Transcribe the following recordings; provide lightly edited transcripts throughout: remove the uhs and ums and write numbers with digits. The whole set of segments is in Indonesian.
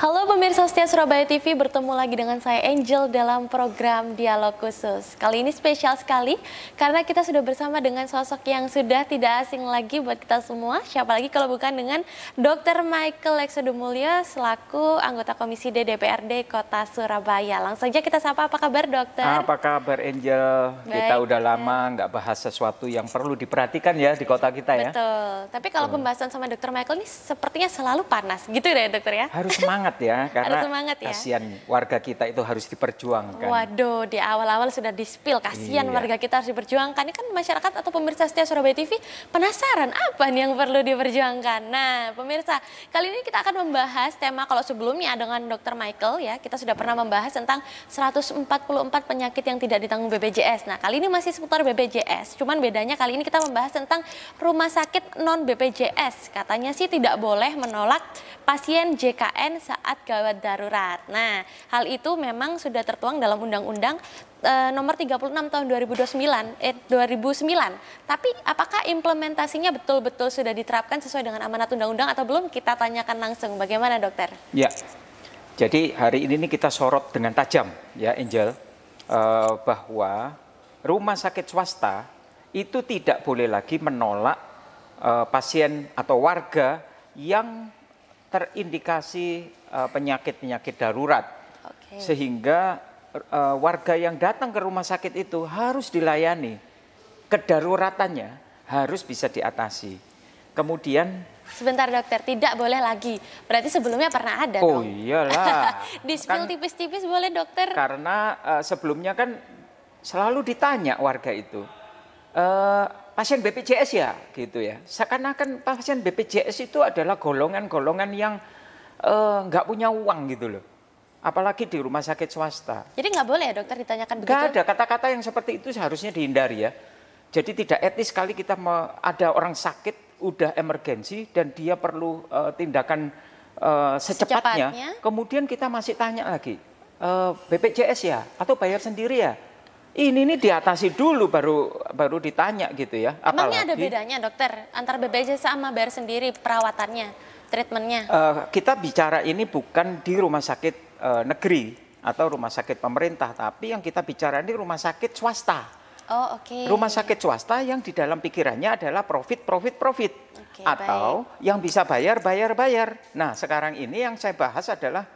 Halo pemirsa setia Surabaya TV, bertemu lagi dengan saya Angel dalam program Dialog Khusus. Kali ini spesial sekali karena kita sudah bersama dengan sosok yang sudah tidak asing lagi buat kita semua. Siapa lagi kalau bukan dengan Dr. Michael Exodumulyo selaku anggota Komisi D DPRD Kota Surabaya. Langsung saja kita sapa, apa kabar dokter? Apa kabar Angel? Baik, kita udah lama nggak bahas sesuatu yang perlu diperhatikan ya di kota kita ya. Betul, tapi kalau pembahasan sama Dr. Michael ini sepertinya selalu panas gitu ya dokter ya? Harus semangat ya, karena semangat ya. kasihan warga kita itu harus diperjuangkan. Waduh, di awal-awal sudah di-spill, kasihan Iya. warga kita harus diperjuangkan. Ini kan masyarakat atau pemirsa setia Surabaya TV penasaran apa nih yang perlu diperjuangkan. Nah, pemirsa, kali ini kita akan membahas tema, kalau sebelumnya dengan Dr. Michael ya, kita sudah pernah membahas tentang 144 penyakit yang tidak ditanggung BPJS. Nah, kali ini masih seputar BPJS, cuman bedanya kali ini kita membahas tentang rumah sakit non BPJS. Katanya sih tidak boleh menolak pasien JKN saat gawat darurat. Nah, hal itu memang sudah tertuang dalam Undang-Undang nomor 36 tahun 2009. Tapi apakah implementasinya betul-betul sudah diterapkan sesuai dengan amanat undang-undang atau belum? Kita tanyakan langsung. Bagaimana, dokter? Ya, jadi hari ini nih kita sorot dengan tajam ya Angel, bahwa rumah sakit swasta itu tidak boleh lagi menolak pasien atau warga yang terindikasi penyakit-penyakit darurat. Oke. Sehingga warga yang datang ke rumah sakit itu harus dilayani. Kedaruratannya harus bisa diatasi. Kemudian Sebentar dokter, tidak boleh lagi. Berarti sebelumnya pernah ada oh dong? iyalah. Di-spill tipis-tipis boleh dokter? Karena sebelumnya kan selalu ditanya warga itu, pasien BPJS ya gitu ya. Seakan-akan pasien BPJS itu adalah golongan-golongan yang nggak punya uang gitu loh. Apalagi di rumah sakit swasta. Jadi nggak boleh ya dokter ditanyakan begitu? Nggak ada kata-kata yang seperti itu, seharusnya dihindari ya. Jadi tidak etis sekali kita ada orang sakit udah emergensi dan dia perlu tindakan secepatnya. Kemudian kita masih tanya lagi, BPJS ya atau bayar sendiri ya? Ini diatasi dulu baru ditanya gitu ya. Emangnya ada bedanya dokter antara BPJS sama bayar sendiri perawatannya, treatmentnya? Kita bicara ini bukan di rumah sakit negeri atau rumah sakit pemerintah, tapi yang kita bicara ini rumah sakit swasta. Oh, oke. Rumah sakit swasta yang di dalam pikirannya adalah profit. Oke, Atau baik. yang bisa bayar. Nah, sekarang ini yang saya bahas adalah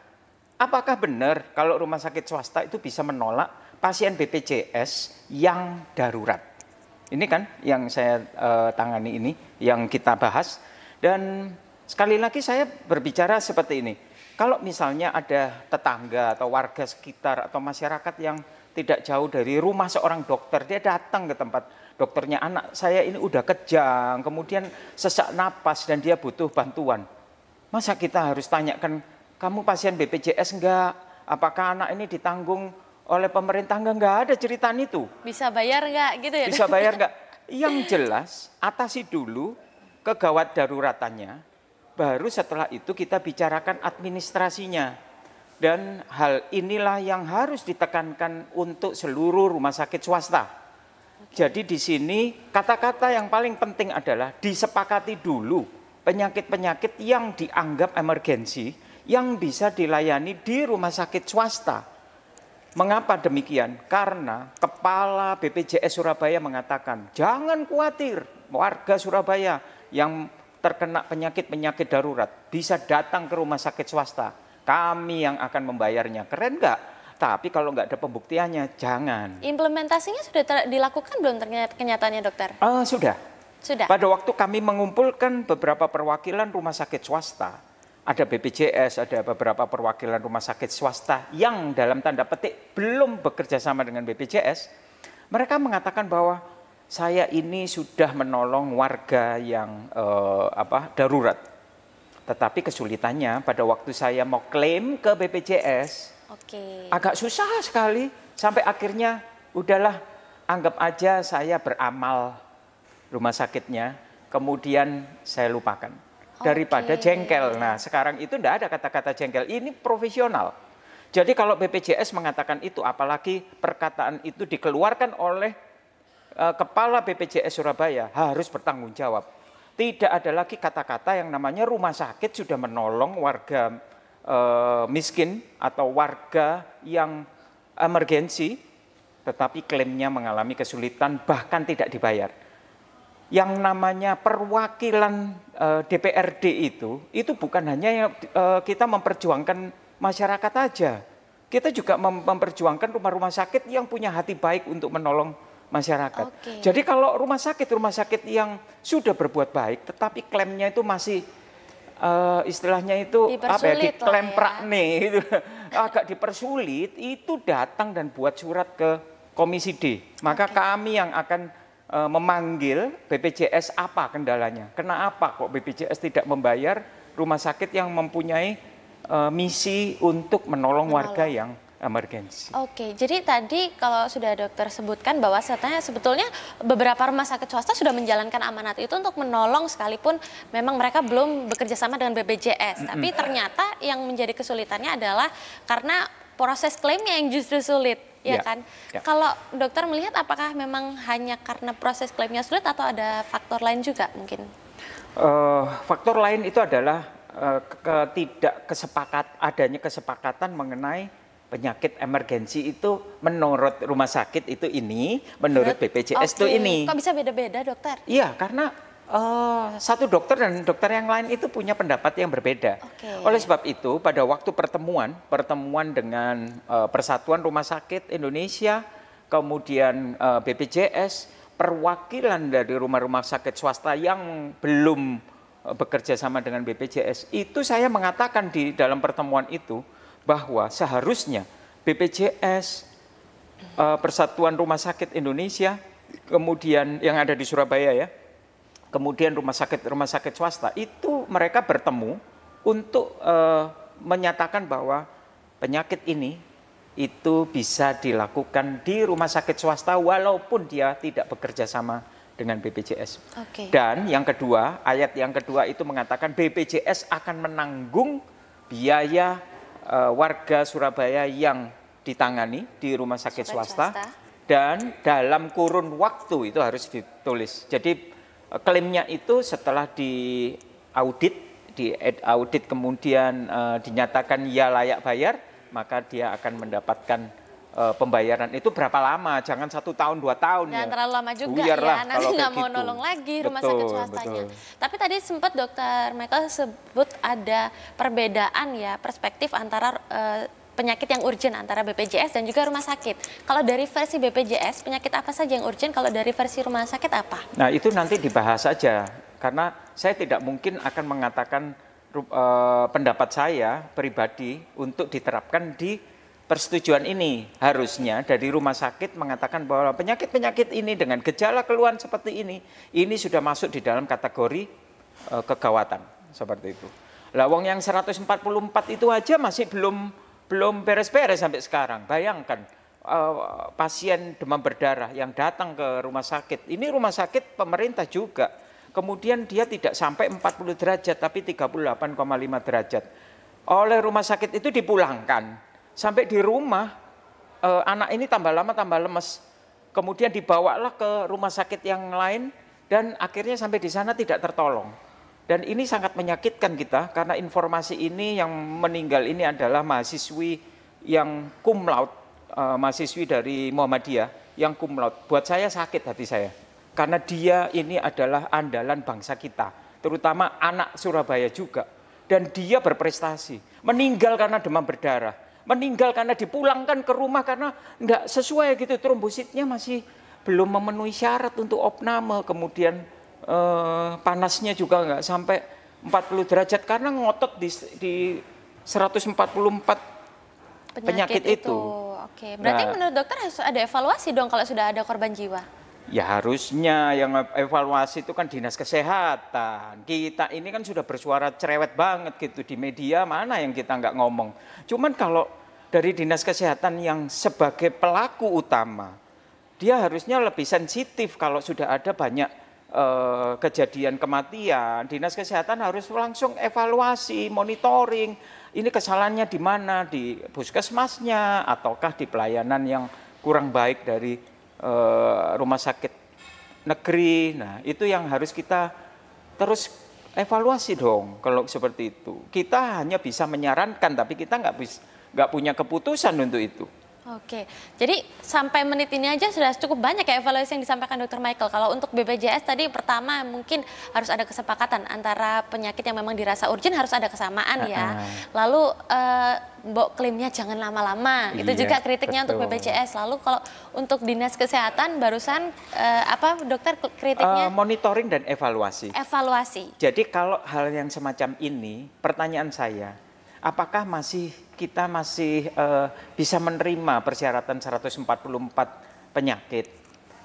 apakah benar kalau rumah sakit swasta itu bisa menolak pasien BPJS yang darurat. Ini kan yang saya tangani ini, yang kita bahas. Dan sekali lagi saya berbicara seperti ini. Kalau misalnya ada tetangga atau warga sekitar atau masyarakat yang tidak jauh dari rumah seorang dokter, dia datang ke tempat dokternya, anak saya ini udah kejang, kemudian sesak napas dan dia butuh bantuan. Masa kita harus tanyakan, kamu pasien BPJS enggak? Apakah anak ini ditanggung oleh pemerintah? Enggak ada ceritaan itu. Bisa bayar nggak gitu ya? Bisa bayar enggak? Yang jelas atasi dulu kegawat daruratannya, baru setelah itu kita bicarakan administrasinya. Dan hal inilah yang harus ditekankan untuk seluruh rumah sakit swasta. Jadi di sini kata-kata yang paling penting adalah disepakati dulu penyakit-penyakit yang dianggap emergensi yang bisa dilayani di rumah sakit swasta. Mengapa demikian? Karena Kepala BPJS Surabaya mengatakan, jangan khawatir warga Surabaya yang terkena penyakit-penyakit darurat bisa datang ke rumah sakit swasta. Kami yang akan membayarnya. Keren nggak? Tapi kalau nggak ada pembuktiannya, jangan. Implementasinya sudah dilakukan belum ternyata kenyataannya dokter? Sudah. Sudah. Pada waktu kami mengumpulkan beberapa perwakilan rumah sakit swasta, ada BPJS, ada beberapa perwakilan rumah sakit swasta yang dalam tanda petik belum bekerja sama dengan BPJS, mereka mengatakan bahwa saya ini sudah menolong warga yang darurat. Tetapi kesulitannya pada waktu saya mau klaim ke BPJS, agak susah sekali. Sampai akhirnya udahlah, anggap aja saya beramal rumah sakitnya, kemudian saya lupakan. Daripada jengkel. Nah sekarang itu tidak ada kata-kata jengkel, ini profesional. Jadi kalau BPJS mengatakan itu, apalagi perkataan itu dikeluarkan oleh Kepala BPJS Surabaya, harus bertanggung jawab. Tidak ada lagi kata-kata yang namanya rumah sakit sudah menolong warga miskin atau warga yang emergensi, tetapi klaimnya mengalami kesulitan bahkan tidak dibayar. Yang namanya perwakilan DPRD itu bukan hanya kita memperjuangkan masyarakat aja. Kita juga memperjuangkan rumah-rumah sakit yang punya hati baik untuk menolong masyarakat. Jadi kalau rumah sakit yang sudah berbuat baik, tetapi klaimnya itu masih istilahnya itu diklemprak nih, itu agak dipersulit, itu datang dan buat surat ke Komisi D. Maka kami yang akan memanggil BPJS apa kendalanya. Kenapa kok BPJS tidak membayar rumah sakit yang mempunyai misi untuk menolong warga yang emergensi. Jadi tadi kalau sudah dokter sebutkan bahwa sebetulnya beberapa rumah sakit swasta sudah menjalankan amanat itu untuk menolong sekalipun memang mereka belum bekerja sama dengan BPJS. Tapi ternyata yang menjadi kesulitannya adalah karena proses klaimnya yang justru sulit, ya kan? Kalau dokter melihat apakah memang hanya karena proses klaimnya sulit atau ada faktor lain juga mungkin? Faktor lain itu adalah adanya kesepakatan mengenai penyakit emergensi itu menurut rumah sakit itu ini, menurut BPJS itu ini. Kok bisa beda-beda dokter? Iya, karena satu dokter dan dokter yang lain itu punya pendapat yang berbeda. Oleh sebab itu pada waktu pertemuan dengan Persatuan Rumah Sakit Indonesia, kemudian BPJS, perwakilan dari rumah-rumah sakit swasta yang belum bekerja sama dengan BPJS, itu saya mengatakan di dalam pertemuan itu bahwa seharusnya BPJS, Persatuan Rumah Sakit Indonesia, kemudian yang ada di Surabaya ya, kemudian rumah sakit swasta itu mereka bertemu untuk menyatakan bahwa penyakit ini itu bisa dilakukan di rumah sakit swasta walaupun dia tidak bekerja sama dengan BPJS. Dan yang kedua, ayat yang kedua itu mengatakan BPJS akan menanggung biaya warga Surabaya yang ditangani di rumah sakit swasta dan dalam kurun waktu itu harus ditulis. Jadi klaimnya itu setelah diaudit kemudian dinyatakan ya layak bayar, maka dia akan mendapatkan pembayaran itu berapa lama, jangan 1 tahun 2 tahun. Jangan terlalu lama juga ya, nanti nggak mau nolong lagi rumah sakit swastanya. Tapi tadi sempat dokter Michael sebut ada perbedaan ya perspektif antara penyakit yang urgent antara BPJS dan juga rumah sakit. Kalau dari versi BPJS penyakit apa saja yang urgent, kalau dari versi rumah sakit apa? Nah itu nanti dibahas saja, karena saya tidak mungkin akan mengatakan pendapat saya pribadi untuk diterapkan di persetujuan ini. Harusnya dari rumah sakit mengatakan bahwa penyakit-penyakit ini dengan gejala keluhan seperti ini sudah masuk di dalam kategori kegawatan seperti itu. Lah wong yang 144 itu aja masih belum beres-beres sampai sekarang. Bayangkan pasien demam berdarah yang datang ke rumah sakit. Ini rumah sakit pemerintah juga. Kemudian dia tidak sampai 40 derajat tapi 38,5 derajat. Oleh rumah sakit itu dipulangkan. Sampai di rumah, anak ini tambah lama tambah lemes. Kemudian dibawalah ke rumah sakit yang lain dan akhirnya sampai di sana tidak tertolong. Dan ini sangat menyakitkan kita karena informasi ini yang meninggal ini adalah mahasiswi yang cum laude, mahasiswi dari Muhammadiyah yang cum laude. Buat saya sakit hati saya. Karena dia ini adalah andalan bangsa kita, terutama anak Surabaya juga. Dan dia berprestasi, meninggal karena demam berdarah. Meninggal karena dipulangkan ke rumah karena enggak sesuai gitu, trombositnya masih belum memenuhi syarat untuk opname, kemudian panasnya juga enggak sampai 40 derajat karena ngotot di 144 penyakit itu. Berarti menurut dokter harus ada evaluasi dong kalau sudah ada korban jiwa? Ya harusnya yang evaluasi itu kan dinas kesehatan. Kita ini kan sudah bersuara cerewet banget gitu di media, mana yang kita nggak ngomong. Cuman kalau dari dinas kesehatan yang sebagai pelaku utama, dia harusnya lebih sensitif kalau sudah ada banyak kejadian kematian. Dinas kesehatan harus langsung evaluasi, monitoring. Ini kesalahannya di mana, di puskesmasnya ataukah di pelayanan yang kurang baik dari rumah sakit negeri. Nah itu yang harus kita terus Evaluasi dong kalau seperti itu. Kita hanya bisa menyarankan, tapi kita nggak punya keputusan untuk itu. Oke, jadi sampai menit ini aja sudah cukup banyak ya evaluasi yang disampaikan Dokter Michael. Kalau untuk BPJS tadi pertama mungkin harus ada kesepakatan antara penyakit yang memang dirasa urgent harus ada kesamaan ya. Lalu Mbok klaimnya jangan lama-lama, itu juga kritiknya betul. untuk BPJS. Lalu kalau untuk Dinas Kesehatan barusan apa dokter kritiknya? Monitoring dan evaluasi. Evaluasi. Jadi kalau hal yang semacam ini, pertanyaan saya, apakah kita masih bisa menerima persyaratan 144 penyakit?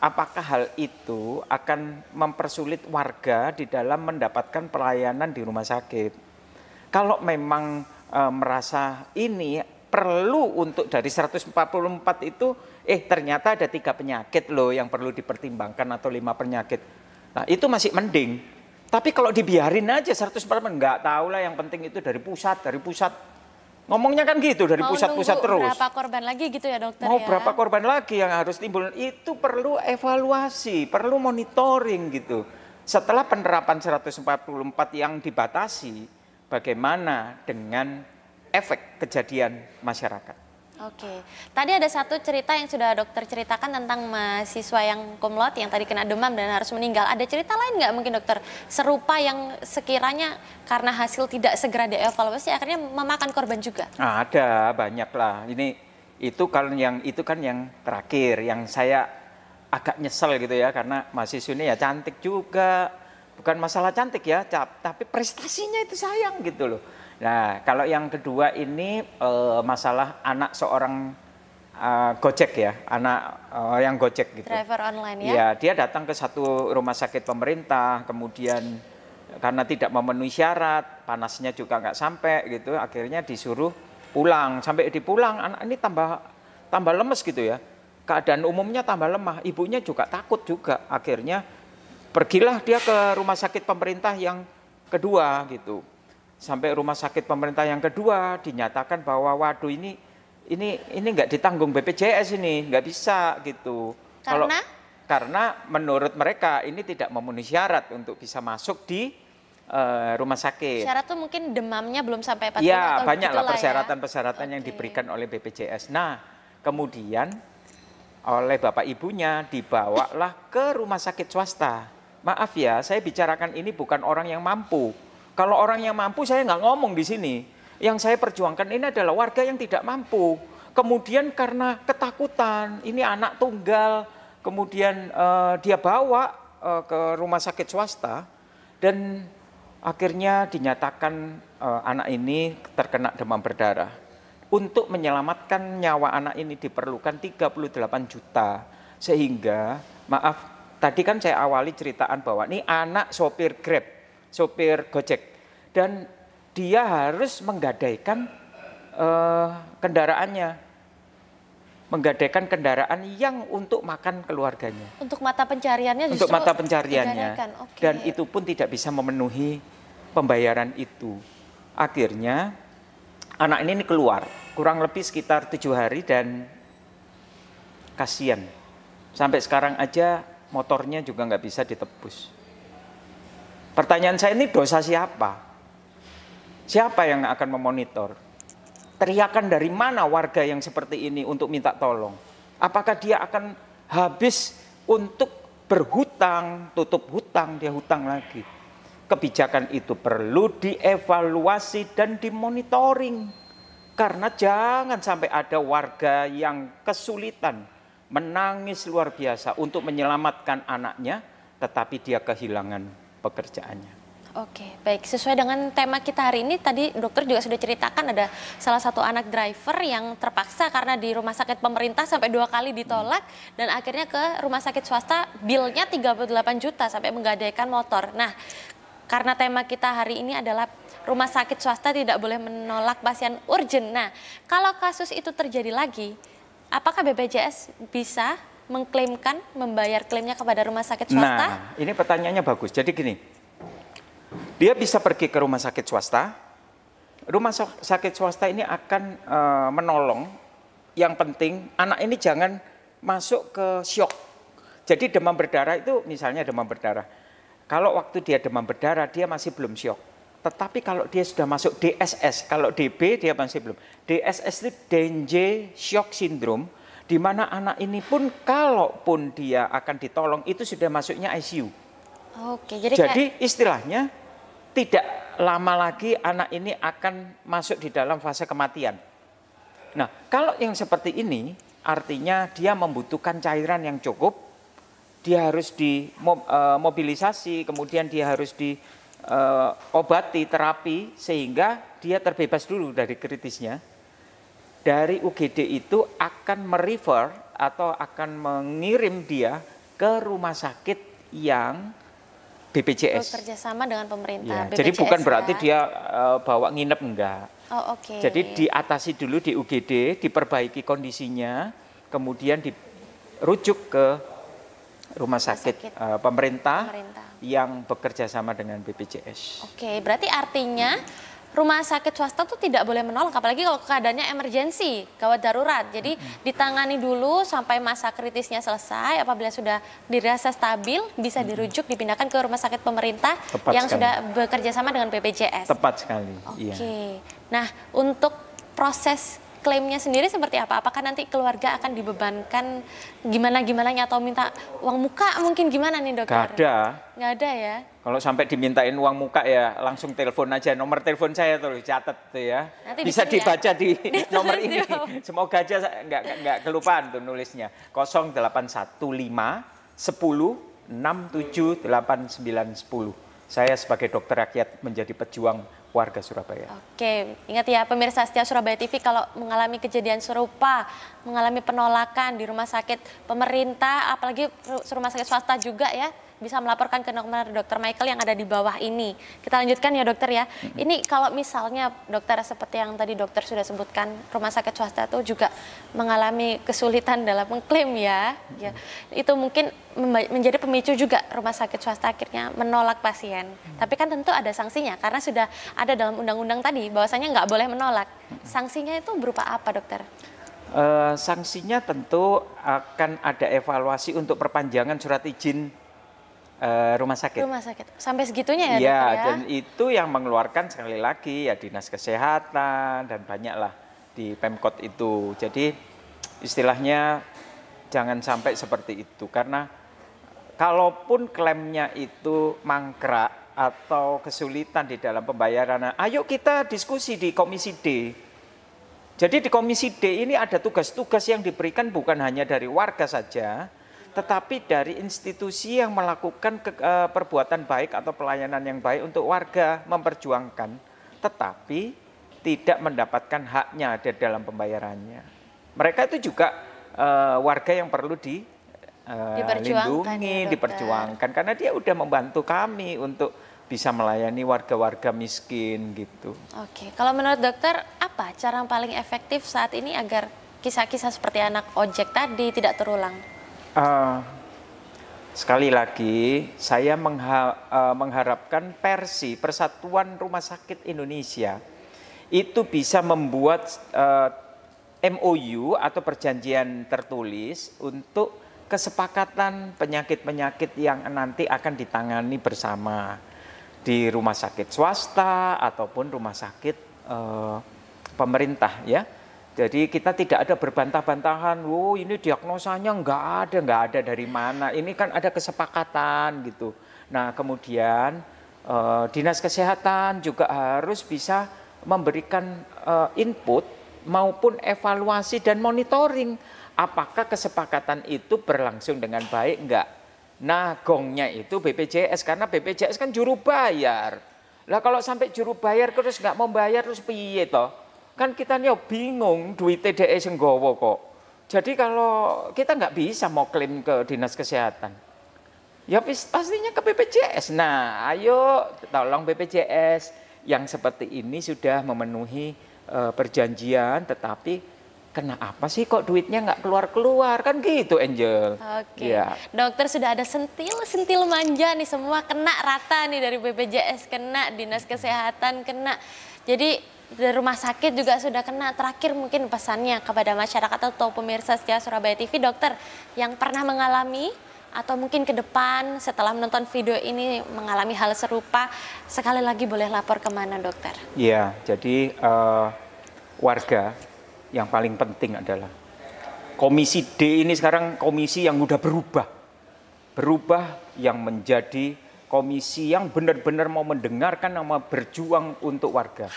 Apakah hal itu akan mempersulit warga di dalam mendapatkan pelayanan di rumah sakit? Kalau memang merasa ini perlu untuk dari 144 itu, ternyata ada 3 penyakit loh yang perlu dipertimbangkan atau 5 penyakit. Nah itu masih mending. Tapi kalau dibiarin aja 144, nggak tahu lah, yang penting itu dari pusat. Ngomongnya kan gitu, dari pusat-pusat terus. Berapa korban lagi gitu ya dokter Mau ya? berapa korban lagi yang harus timbul, itu perlu evaluasi, perlu monitoring gitu. Setelah penerapan 144 yang dibatasi, bagaimana dengan efek kejadian masyarakat? Oke, tadi ada satu cerita yang sudah dokter ceritakan tentang mahasiswa yang cum laude yang tadi kena demam dan harus meninggal. Ada cerita lain nggak mungkin dokter serupa yang sekiranya karena hasil tidak segera dievaluasi akhirnya memakan korban juga? Ada banyak lah. Itu kan yang terakhir yang saya agak nyesel gitu ya, karena mahasiswa ini ya cantik juga. Bukan masalah cantik ya, tapi prestasinya itu sayang gitu loh. Nah, kalau yang kedua ini masalah anak seorang Gojek ya, anak yang Gojek gitu. Driver online ya? Iya, dia datang ke satu rumah sakit pemerintah, kemudian karena tidak memenuhi syarat, panasnya juga nggak sampai gitu, akhirnya disuruh pulang. Sampai dipulang, anak ini tambah lemes gitu ya. Keadaan umumnya tambah lemah, ibunya juga takut juga. Akhirnya pergilah dia ke rumah sakit pemerintah yang kedua gitu. Sampai rumah sakit pemerintah yang kedua dinyatakan bahwa waduh ini nggak ditanggung BPJS, ini nggak bisa gitu. Karena menurut mereka ini tidak memenuhi syarat untuk bisa masuk di rumah sakit. Syarat tuh mungkin demamnya belum sampai 40 ya, atau banyaklah ya. persyaratan-persyaratan yang diberikan oleh BPJS. Nah, kemudian oleh bapak ibunya dibawalah ke rumah sakit swasta. Maaf ya, saya bicarakan ini bukan orang yang mampu. Kalau orang yang mampu saya nggak ngomong di sini. Yang saya perjuangkan ini adalah warga yang tidak mampu. Kemudian karena ketakutan, ini anak tunggal, kemudian dia bawa ke rumah sakit swasta dan akhirnya dinyatakan anak ini terkena demam berdarah. Untuk menyelamatkan nyawa anak ini diperlukan 38 juta. Sehingga, maaf, tadi kan saya awali ceritaan bahwa ini anak sopir Grab, sopir Gojek. Dan dia harus menggadaikan kendaraannya. Menggadaikan kendaraan yang untuk makan keluarganya. Untuk mata pencariannya justru untuk mata pencariannya. Okay. Dan itu pun tidak bisa memenuhi pembayaran itu. Akhirnya anak ini keluar kurang lebih sekitar 7 hari dan kasihan. Sampai sekarang aja motornya juga nggak bisa ditebus. Pertanyaan saya, ini dosa siapa? Siapa yang akan memonitor? Teriakan dari mana warga yang seperti ini untuk minta tolong? Apakah dia akan habis untuk berhutang, tutup hutang, dia hutang lagi? Kebijakan itu perlu dievaluasi dan dimonitoring. Karena jangan sampai ada warga yang kesulitan, menangis luar biasa untuk menyelamatkan anaknya, tetapi dia kehilangan pekerjaannya. Oke, baik. Sesuai dengan tema kita hari ini, tadi dokter juga sudah ceritakan ada salah satu anak driver yang terpaksa karena di rumah sakit pemerintah sampai 2 kali ditolak dan akhirnya ke rumah sakit swasta, bilnya 38 juta sampai menggadaikan motor. Nah, karena tema kita hari ini adalah rumah sakit swasta tidak boleh menolak pasien urgent. Nah, kalau kasus itu terjadi lagi, apakah BPJS bisa mengklaimkan, membayar klaimnya kepada rumah sakit swasta? Nah, ini pertanyaannya bagus. Jadi gini, dia bisa pergi ke rumah sakit swasta. Rumah sakit swasta ini akan menolong. Yang penting anak ini jangan masuk ke syok. Jadi demam berdarah itu, misalnya demam berdarah, Kalau waktu dia demam berdarah, dia masih belum syok. Tetapi kalau dia sudah masuk DSS, kalau DB dia masih belum. DSS itu Dengue Shock Syndrome, di mana anak ini pun kalaupun dia akan ditolong, itu sudah masuknya ICU. Oke, jadi istilahnya tidak lama lagi anak ini akan masuk di dalam fase kematian. Nah, kalau yang seperti ini, artinya dia membutuhkan cairan yang cukup, dia harus dimobilisasi, kemudian dia harus diobati, terapi, sehingga dia terbebas dulu dari kritisnya. Dari UGD itu akan merefer atau akan mengirim dia ke rumah sakit yang BPJS. Bekerjasama dengan pemerintah. Ya, jadi bukan berarti dia bawa nginep, enggak. Oh, oke. Jadi diatasi dulu di UGD, diperbaiki kondisinya, kemudian dirujuk ke rumah sakit pemerintah yang bekerja sama dengan BPJS. Oke, berarti artinya rumah sakit swasta tuh tidak boleh menolak, apalagi kalau keadaannya emergensi, gawat darurat. Jadi ditangani dulu sampai masa kritisnya selesai, apabila sudah dirasa stabil, bisa dirujuk, dipindahkan ke rumah sakit pemerintah yang sudah bekerja sama dengan BPJS. Tepat sekali. Oke. Iya. Nah, untuk proses klaimnya sendiri seperti apa? Apakah nanti keluarga akan dibebankan gimana-gimananya atau minta uang muka mungkin gimana nih dokter? Gak ada. Nggak ada ya? Kalau sampai dimintain uang muka ya langsung telepon aja, nomor telepon saya tuh catat tuh ya. Nanti bisa dibaca di nomor ini. Semoga aja nggak kelupaan tuh nulisnya. 0815 10 67 89 10. Saya sebagai dokter rakyat menjadi pejuang warga Surabaya. Oke, ingat ya pemirsa setia Surabaya TV, kalau mengalami kejadian serupa, mengalami penolakan di rumah sakit pemerintah, apalagi rumah sakit swasta juga ya, bisa melaporkan ke nomor Dr. Michael yang ada di bawah ini. Kita lanjutkan ya dokter ya. Ini kalau misalnya dokter seperti yang tadi dokter sudah sebutkan, rumah sakit swasta itu juga mengalami kesulitan dalam mengklaim ya. Itu mungkin menjadi pemicu juga rumah sakit swasta akhirnya menolak pasien. Tapi kan tentu ada sanksinya karena sudah ada dalam undang-undang tadi bahwasanya nggak boleh menolak. Sanksinya itu berupa apa dokter? Sanksinya tentu akan ada evaluasi untuk perpanjangan surat izin rumah sakit. Rumah sakit. Sampai segitunya ya, ya, dokter ya? Dan itu yang mengeluarkan sekali lagi ya Dinas Kesehatan dan banyaklah di Pemkot itu. Jadi istilahnya jangan sampai seperti itu karena kalaupun klaimnya itu mangkrak atau kesulitan di dalam pembayaran, ayo kita diskusi di Komisi D. Jadi di Komisi D ini ada tugas-tugas yang diberikan bukan hanya dari warga saja, tetapi dari institusi yang melakukan perbuatan baik atau pelayanan yang baik untuk warga, memperjuangkan, tetapi tidak mendapatkan haknya di dalam pembayarannya. Mereka itu juga warga yang perlu dilindungi, diperjuangkan, karena dia udah membantu kami untuk bisa melayani warga-warga miskin gitu. Oke, kalau menurut dokter apa cara yang paling efektif saat ini agar kisah-kisah seperti anak ojek tadi tidak terulang? Sekali lagi, saya mengharapkan Persatuan Rumah Sakit Indonesia itu bisa membuat MOU atau perjanjian tertulis untuk kesepakatan penyakit-penyakit yang nanti akan ditangani bersama di rumah sakit swasta ataupun rumah sakit pemerintah ya. Jadi kita tidak ada berbantah-bantahan, ini diagnosanya nggak ada dari mana. Ini kan ada kesepakatan gitu. Nah kemudian Dinas Kesehatan juga harus bisa memberikan input maupun evaluasi dan monitoring. Apakah kesepakatan itu berlangsung dengan baik enggak? Nah gongnya itu BPJS, karena BPJS kan juru bayar. Lah kalau sampai juru bayar terus nggak mau bayar terus piye toh? Kan kita nih bingung duit TDE senggowo kok. Jadi kalau kita nggak bisa mau klaim ke Dinas Kesehatan, ya pastinya ke BPJS. Nah ayo tolong BPJS yang seperti ini sudah memenuhi perjanjian, tetapi kenapa sih kok duitnya nggak keluar-keluar, kan gitu Angel. Oke, ya. Dokter sudah ada sentil manja nih, semua kena rata nih, dari BPJS kena, Dinas Kesehatan kena. Jadi dari rumah sakit juga sudah kena. Terakhir mungkin pesannya kepada masyarakat atau pemirsa setia Surabaya TV, dokter yang pernah mengalami atau mungkin ke depan setelah menonton video ini mengalami hal serupa, sekali lagi boleh lapor kemana dokter? Iya, jadi warga yang paling penting adalah Komisi D ini sekarang komisi yang udah berubah yang menjadi komisi yang benar-benar mau mendengarkan, mau berjuang untuk warga.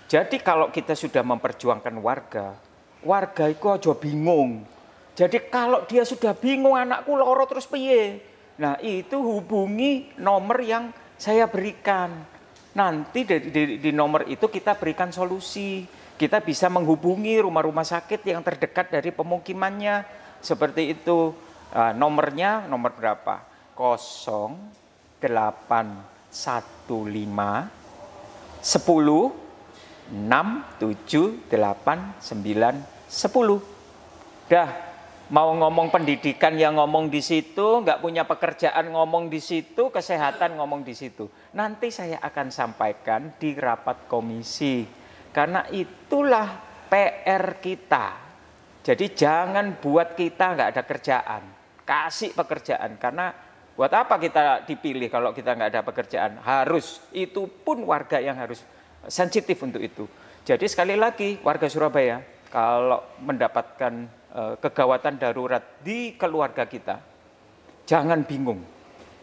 Jadi kalau kita sudah memperjuangkan warga, warga itu aja bingung. Jadi kalau dia sudah bingung, anakku loro terus piye? Nah itu hubungi nomor yang saya berikan. Nanti di nomor itu kita berikan solusi. Kita bisa menghubungi rumah-rumah sakit yang terdekat dari pemukimannya. Seperti itu. Nomornya nomor berapa? 0815 10 6 7 8 9 10. Dah, mau ngomong pendidikan yang ngomong di situ, nggak punya pekerjaan ngomong di situ, kesehatan ngomong di situ. Nanti saya akan sampaikan di rapat komisi. Karena itulah PR kita. Jadi jangan buat kita nggak ada kerjaan. Kasih pekerjaan. Karena buat apa kita dipilih kalau kita nggak ada pekerjaan? Harus, itu pun warga yang harus sensitif untuk itu. Jadi sekali lagi warga Surabaya kalau mendapatkan kegawatan darurat di keluarga kita, jangan bingung.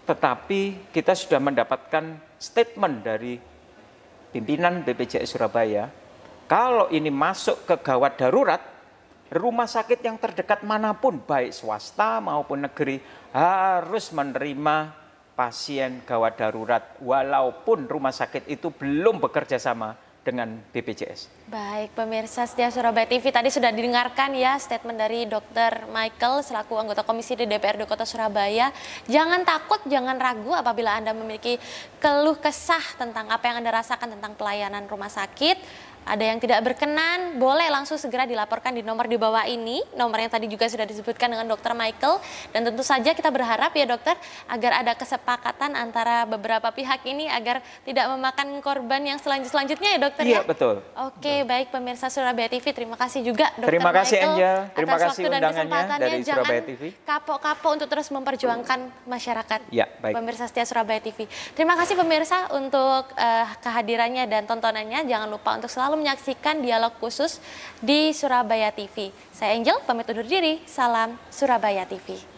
Tetapi kita sudah mendapatkan statement dari pimpinan BPJS Surabaya, kalau ini masuk ke gawat darurat, rumah sakit yang terdekat manapun, baik swasta maupun negeri, harus menerima pasien gawat darurat, walaupun rumah sakit itu belum bekerja sama dengan BPJS. Baik, pemirsa setia Surabaya TV, tadi sudah didengarkan ya statement dari Dr. Michael selaku anggota komisi di DPRD Kota Surabaya. Jangan takut, jangan ragu apabila Anda memiliki keluh kesah tentang apa yang Anda rasakan tentang pelayanan rumah sakit. Ada yang tidak berkenan, boleh langsung segera dilaporkan di nomor di bawah ini. Nomor yang tadi juga sudah disebutkan dengan Dr. Michael. Dan tentu saja kita berharap ya dokter, agar ada kesepakatan antara beberapa pihak ini agar tidak memakan korban yang selanjutnya ya dokter ya? Iya, betul. Oke, baik pemirsa Surabaya TV, terima kasih juga Dr. Terima kasih Michael Anja, terima atas kasih waktu dan undangannya kesempatannya. dari Jangan Surabaya TV. kapok-kapok untuk terus memperjuangkan masyarakat. Ya, baik. Pemirsa setia Surabaya TV. Terima kasih pemirsa untuk kehadirannya dan tontonannya. Jangan lupa untuk selalu menyaksikan dialog khusus di Surabaya TV. Saya Angel, pamit undur diri. Salam Surabaya TV.